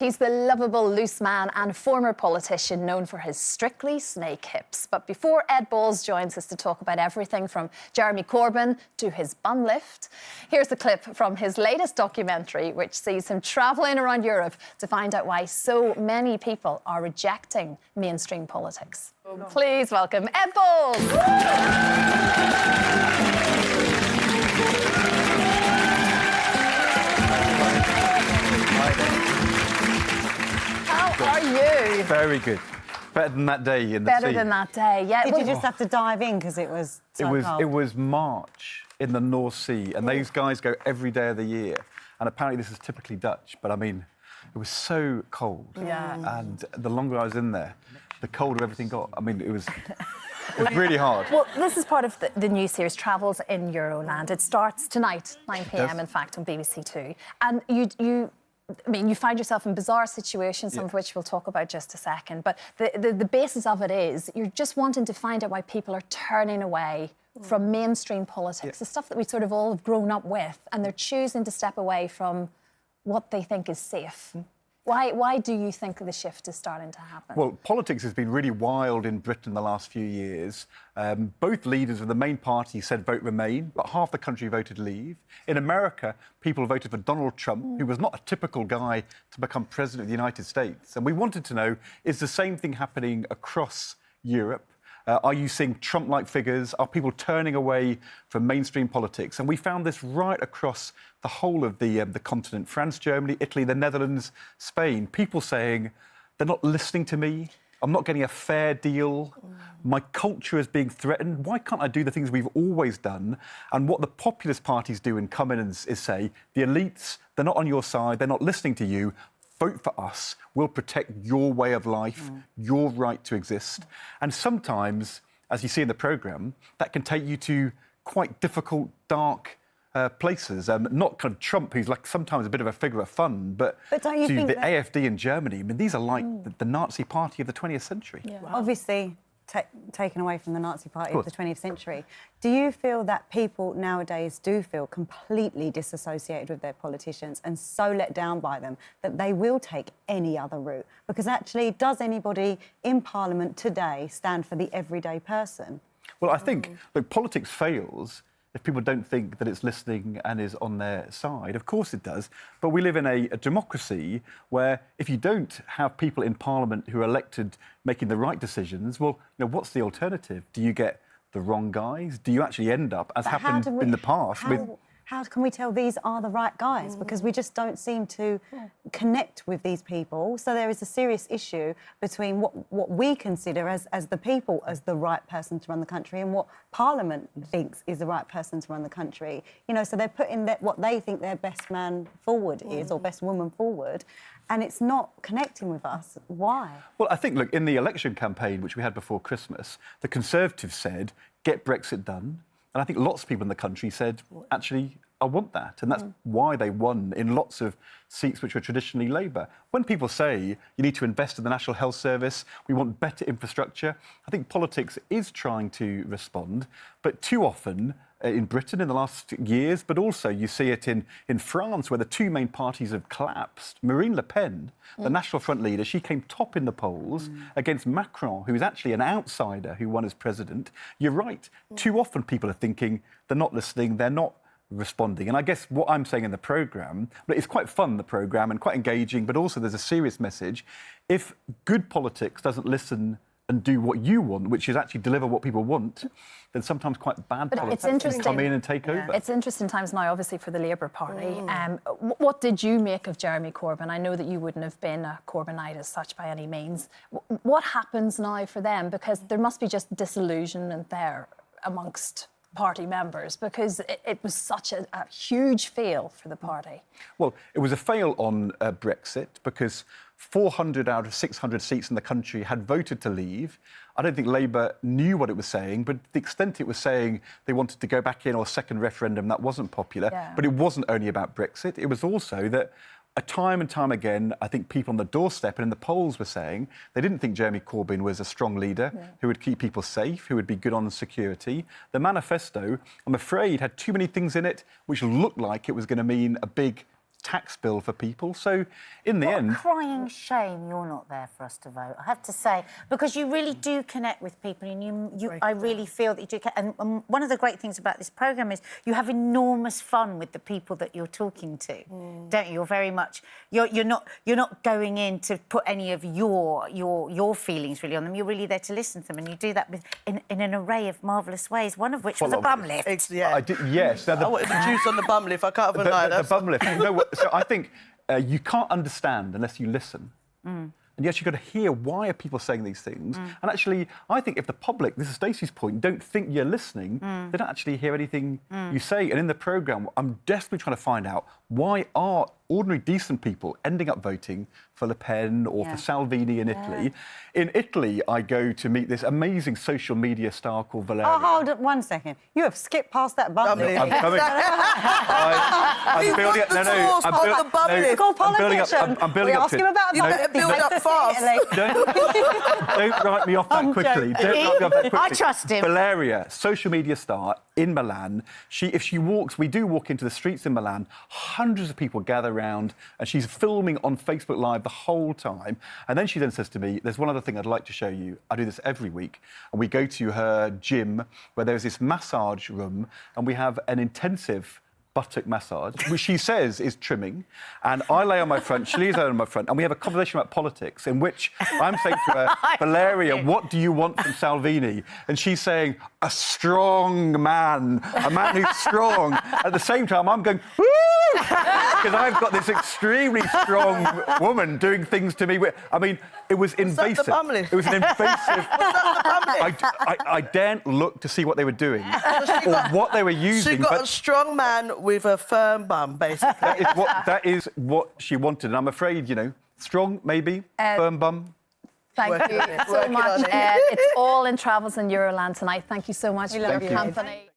He's the lovable loose man and former politician known for his strictly snake hips. But before Ed Balls joins us to talk about everything from Jeremy Corbyn to his bun lift, here's a clip from his latest documentary, which sees him travelling around Europe to find out why so many people are rejecting mainstream politics. Please welcome Ed Balls. How are you? Very good. Better than that day in the sea. Better than that day, yeah. Did you just have to dive in because it was so cold? It was March in the North Sea, and these guys go every day of the year. And apparently this is typically Dutch, but I mean, it was so cold. Yeah. And the longer I was in there, the colder everything got. I mean, it was really hard. Well, this is part of the new series, Travels in Euroland. It starts tonight, 9 p.m, in fact, on BBC Two. And you find yourself in bizarre situations, some of which we'll talk about just a second. But the basis of it is you're just wanting to find out why people are turning away from mainstream politics, the stuff that we sort of all have grown up with, and they're choosing to step away from what they think is safe. Why do you think the shift is starting to happen? Well, politics has been really wild in Britain the last few years. Both leaders of the main party said vote Remain, but half the country voted Leave. In America, people voted for Donald Trump, who was not a typical guy to become president of the United States. And we wanted to know, is the same thing happening across Europe? Are you seeing Trump-like figures? Are people turning away from mainstream politics? And we found this right across the whole of the continent. France, Germany, Italy, the Netherlands, Spain. People saying, they're not listening to me. I'm not getting a fair deal. My culture is being threatened. Why can't I do the things we've always done? And what the populist parties do and come in and is say, the elites, they're not on your side. They're not listening to you. Vote for us, we'll protect your way of life, your right to exist. And sometimes, as you see in the programme, that can take you to quite difficult, dark places. Not kind of Trump, who's like sometimes a bit of a figure of fun, but don't you to think the that... AfD in Germany. I mean, these are like the Nazi party of the 20th century. Yeah. Wow. Obviously, taken away from the Nazi party of the 20th century. Do you feel that people nowadays do feel completely disassociated with their politicians and so let down by them that they will take any other route? Because actually, does anybody in Parliament today stand for the everyday person? Well, I think, look, politics fails if people don't think that it's listening and is on their side. Of course it does. But we live in a democracy where if you don't have people in Parliament who are elected making the right decisions, well, you know, what's the alternative? Do you get the wrong guys? Do you actually end up, as happened in the past, with... How can we tell these are the right guys? Because we just don't seem to connect with these people. So there is a serious issue between what we consider as the people as the right person to run the country and what Parliament thinks is the right person to run the country. You know, so they're putting what they think their best man forward is or best woman forward, and it's not connecting with us. Why? Well, I think, look, in the election campaign, which we had before Christmas, the Conservatives said, get Brexit done. And I think lots of people in the country said, actually, I want that. And that's why they won in lots of seats which were traditionally Labour. When people say you need to invest in the National Health Service, we want better infrastructure, I think politics is trying to respond. But too often, in Britain in the last years, but also you see it in France, where the two main parties have collapsed. Marine Le Pen, the National Front leader, she came top in the polls against Macron, who is actually an outsider who won as president. You're right. Too often people are thinking they're not listening, they're not responding. And I guess what I'm saying in the programme, but it's quite fun, the programme, and quite engaging, but also there's a serious message. If good politics doesn't listen and do what you want, which is actually deliver what people want, then sometimes quite bad politics can come in and take over. It's interesting times now, obviously, for the Labour Party. What did you make of Jeremy Corbyn? I know that you wouldn't have been a Corbynite as such by any means. What happens now for them? Because there must be just disillusionment there amongst party members, because it was such a huge fail for the party. Well, it was a fail on Brexit because 400 out of 600 seats in the country had voted to leave. I don't think Labour knew what it was saying, but the extent it was saying they wanted to go back in or a second referendum, that wasn't popular. But it wasn't only about Brexit. It was also that time and time again, I think people on the doorstep and in the polls were saying they didn't think Jeremy Corbyn was a strong leader who would keep people safe, who would be good on security. The manifesto, I'm afraid, had too many things in it which looked like it was going to mean a big tax bill for people. So in the end... crying shame you're not there for us to vote, I have to say, because you really do connect with people, and I really feel that you do. And one of the great things about this programme is you have enormous fun with the people that you're talking to, don't you? You're very much you're not going in to put any of your feelings really on them. You're really there to listen to them, and you do that in an array of marvellous ways. One of which was a bum lift. Yeah. I did, yes. Now, I wanted the juice on the bum lift. I can't have a lie. The bum lift. You know what? So I think you can't understand unless you listen. And yes, you've got to hear why are people saying these things. And actually, I think if the public, this is Stacey's point, don't think you're listening, they don't actually hear anything you say. And in the programme, I'm desperately trying to find out why are ordinary, decent people ending up voting for Le Pen or for Salvini in Italy. In Italy, I go to meet this amazing social media star called Valeria. Oh, hold it 1 second. You have skipped past that bum lift. I'm coming. I'm building up. I'm building up. I'm building up to it. About you better build up fast. Don't write me off that quickly. Don't write me off that quickly. I trust him. Valeria, social media star in Milan. If she walks, we do walk into the streets in Milan. Hundreds of people gather around, and she's filming on Facebook Live the whole time. And then she then says to me, "There's one other thing I'd like to show you. I do this every week." And we go to her gym where there's this massage room, and we have an intensive buttock massage, which she says is trimming, and I lay on my front, she lays on my front, and we have a conversation about politics in which I'm saying to her, "Valeria, what do you want from Salvini?" And she's saying, "A strong man, a man who's strong." At the same time, I'm going, "Woo!" Because I've got this extremely strong woman doing things to me. I mean, it was invasive. It was an invasive. I daren't look to see what they were doing or what they were using. She got a strong man with a firm bum, basically. That is what she wanted. And I'm afraid, strong, maybe, firm bum. Thank you so much. It's all in Travels in Euroland tonight. Thank you so much for your company.